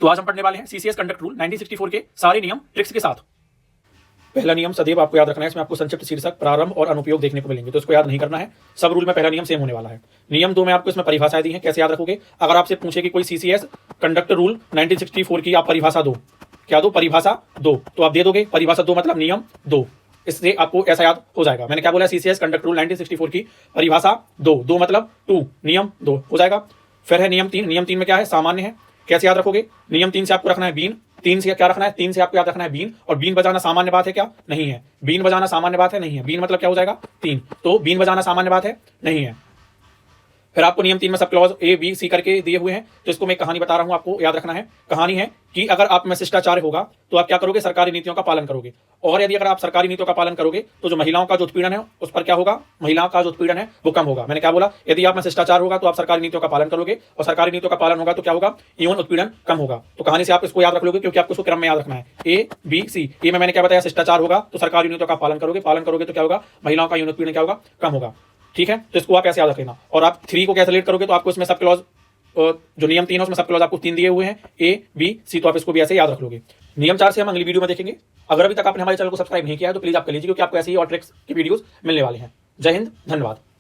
तो आज हम पढ़ने वाले हैं सीसीएस कंडक्ट रूल 1964 के सारे नियम ट्रिक्स के साथ। पहला नियम सदैव आपको याद रखना है, इसमें आपको संक्षिप्त शीर्षक, प्रारंभ और अनुपयोग देखने को मिलेंगे, तो इसको याद नहीं करना है। सब रूल में पहला नियम सेम होने वाला है। नियम 2 में आपको इसमें परिभाषाएं दी हैं, कैसे याद रखोगे। अगर आपसे पूछे कि कोई सीसीएस कंडक्ट रूल 1964 की आप परिभाषा दो, क्या दो, परिभाषा दो, तो आप दे दोगे परिभाषा 2 मतलब नियम 2। इससे आपको ऐसा याद हो जाएगा। मैंने क्या बोला, सीसीएस कंडक्ट रूल 1964 की परिभाषा 2 मतलब 2 नियम 2 हो जाएगा। फिर है नियम 3। नियम 3 में क्या है, सामान्य है, कैसे याद रखोगे। नियम 3 से आपको रखना है बीन, 3 से क्या रखना है, 3 से आपको याद रखना है बीन। और बीन बजाना सामान्य बात है क्या, नहीं है। बीन बजाना सामान्य बात है, नहीं है। बीन मतलब क्या हो जाएगा, 3, तो बीन बजाना सामान्य बात है, नहीं है। फिर आपको नियम 3 में sub clause A B C करके दिए हुए हैं, तो इसको मैं कहानी बता रहा हूं, आपको याद रखना है। कहानी है कि अगर आप में शिष्टाचार होगा तो आप क्या करोगे, सरकारी नीतियों का पालन करोगे। और यदि अगर आप सरकारी नीतियों का पालन करोगे तो जो महिलाओं का जो उत्पीड़न है उस पर क्या होगा, महिलाओं का जो उत्पीड़न है वो कम होगा। मैंने क्या बोला, यदि आप में शिष्टाचार होगा तो आप सरकारी नीतियों का पालन करोगे, और सरकारी नीतियों का पालन होगा तो क्या होगा, यौन उत्पीड़न कम होगा। तो कहानी से आप इसको याद रख लोगे, क्योंकि आपको इसको क्रम में याद रखना है। A B C. ए में मैंने क्या बताया, शिष्टाचार होगा तो सरकारी नीतियों का पालन करोगे, पालन करोगे तो क्या होगा, महिलाओं का यौन उत्पीड़न क्या होगा, कम होगा। ठीक है, तो इसको आप ऐसे याद रखना। और आप 3 को कैसे रिलेट करोगे, तो आपको इसमें सब क्लॉज, जो नियम 3 है उसमें सब क्लॉज आपको 3 दिए हुए हैं, ए बी सी, तो आप इसको भी ऐसे याद रख लोगे। नियम 4 से हम अगली वीडियो में देखेंगे। अगर अभी तक आपने हमारे चैनल को सब्सक्राइब नहीं किया है तो प्लीज आप कर लीजिए, क्योंकि आपको ऐसी ही और ट्रिक्स की वीडियोस मिलने वाले हैं। जय हिंद, धन्यवाद।